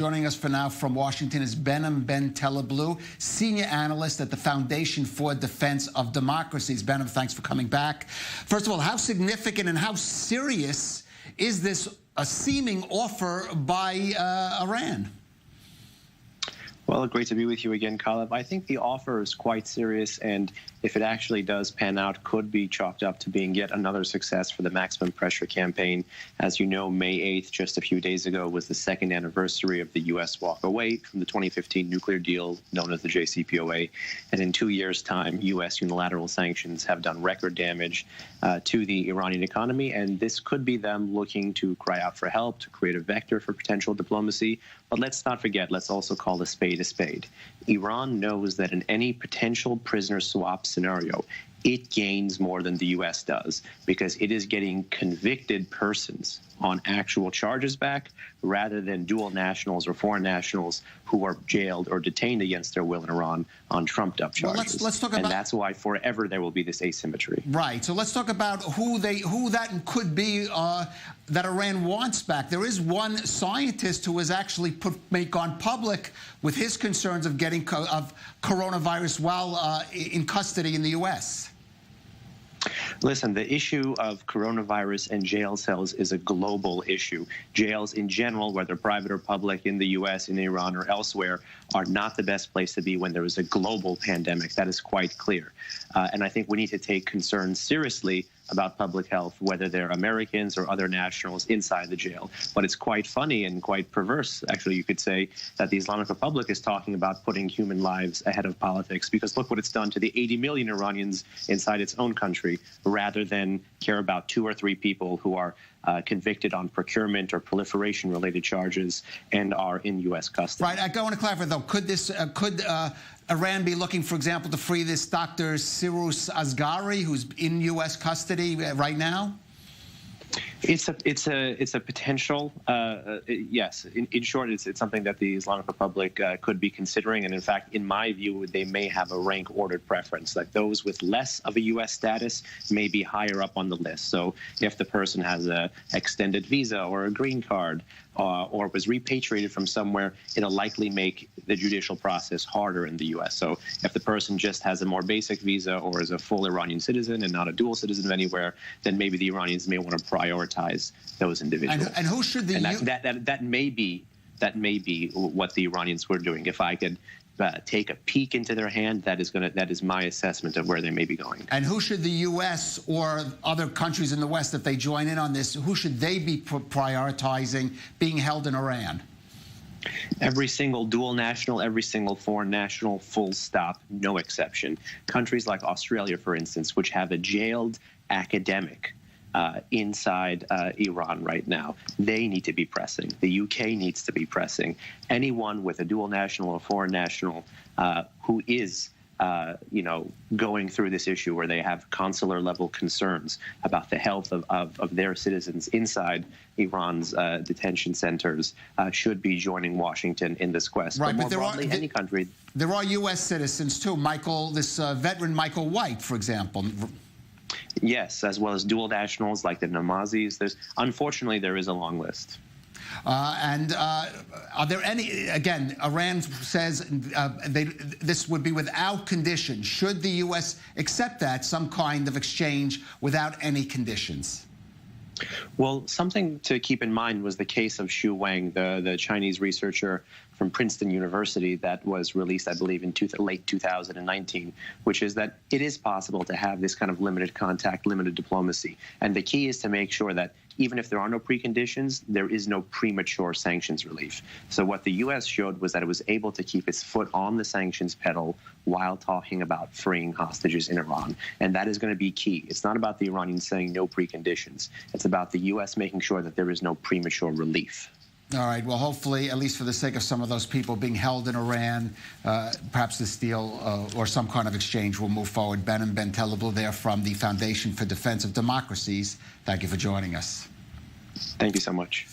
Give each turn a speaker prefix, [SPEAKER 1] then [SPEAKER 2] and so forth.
[SPEAKER 1] Joining us for now from Washington is Behnam Taleblu, senior analyst at the Foundation for Defense of Democracies. Behnam, thanks for coming back. First of all, how significant and how serious is this a seeming offer by Iran?
[SPEAKER 2] Well, great to be with you again, Caleb. I think the offer is quite serious, and if it actually does pan out, could be chalked up to being yet another success for the maximum pressure campaign. As you know, May 8th, just a few days ago, was the second anniversary of the U.S. walk away from the 2015 nuclear deal known as the JCPOA. And in 2 years' time, U.S. unilateral sanctions have done record damage to the Iranian economy, and this could be them looking to cry out for help, to create a vector for potential diplomacy. But let's not forget, let's also call a spade a spade. Iran knows that in any potential prisoner swap scenario, it gains more than the U.S. does because it is getting convicted persons on actual charges back rather than dual nationals or foreign nationals who are jailed or detained against their will in Iran on trumped-up charges.
[SPEAKER 1] Well, let's talk about,
[SPEAKER 2] and that's why forever there will be this asymmetry.
[SPEAKER 1] Right. So let's talk about who that could be that Iran wants back. There is one scientist who has actually gone public with his concerns of getting coronavirus while in custody in the U.S.
[SPEAKER 2] Listen, the issue of coronavirus and jail cells is a global issue. Jails in general, whether private or public in the U.S., in Iran, or elsewhere, are not the best place to be when there is a global pandemic. That is quite clear. And I think we need to take concerns seriously about public health, whether they're Americans or other nationals inside the jail. But it's quite funny and quite perverse, actually, you could say, that the Islamic Republic is talking about putting human lives ahead of politics, because look what it's done to the 80 million Iranians inside its own country, rather than care about 2 or 3 people who are convicted on procurement or proliferation-related charges and are in U.S. custody.
[SPEAKER 1] Right. I want to clarify, though. Could Iran be looking, for example, to free this Dr. Sirus Asghari, who's in U.S. custody right now?
[SPEAKER 2] It's a potential. Yes. In short, it's something that the Islamic Republic could be considering, and in fact, in my view, they may have a rank-ordered preference. Like those with less of a U.S. status may be higher up on the list. So if the person has a extended visa or a green card, or was repatriated from somewhere, it'll likely make the judicial process harder in the U.S. So if the person just has a more basic visa or is a full Iranian citizen and not a dual citizen of anywhere, then maybe the Iranians may want to prioritize those individuals.
[SPEAKER 1] And who should the
[SPEAKER 2] that may be what the Iranians were doing. If I could take a peek into their hand, that is my assessment of where they may be going.
[SPEAKER 1] And who should the U.S. or other countries in the West, if they join in on this, who should they be prioritizing being held in Iran?
[SPEAKER 2] Every single dual national, every single foreign national, full stop, no exception. Countries like Australia, for instance, which have a jailed academic inside Iran right now, they need to be pressing. The UK needs to be pressing. Anyone with a dual national or foreign national who is going through this issue where they have consular level concerns about the health of their citizens inside Iran's detention centers should be joining Washington in this quest.
[SPEAKER 1] Right,
[SPEAKER 2] but more broadly, any country.
[SPEAKER 1] There are U.S. citizens too. This veteran Michael White, for example.
[SPEAKER 2] Yes, as well as dual nationals like the Namazis. Unfortunately, there is a long list. Are
[SPEAKER 1] there any, again, Iran says this would be without conditions. Should the U.S. accept that, some kind of exchange without any conditions?
[SPEAKER 2] Well, something to keep in mind was the case of Xu Wang, the Chinese researcher from Princeton University that was released, I believe, in late 2019, which is that it is possible to have this kind of limited contact, limited diplomacy. And the key is to make sure that even if there are no preconditions, there is no premature sanctions relief. So what the U.S. showed was that it was able to keep its foot on the sanctions pedal while talking about freeing hostages in Iran. And that is going to be key. It's not about the Iranians saying no preconditions. It's about the U.S. making sure that there is no premature relief.
[SPEAKER 1] All right. Well, hopefully, at least for the sake of some of those people being held in Iran, perhaps this deal or some kind of exchange will move forward. Behnam Taleblu there from the Foundation for Defense of Democracies. Thank you for joining us.
[SPEAKER 2] Thank you so much.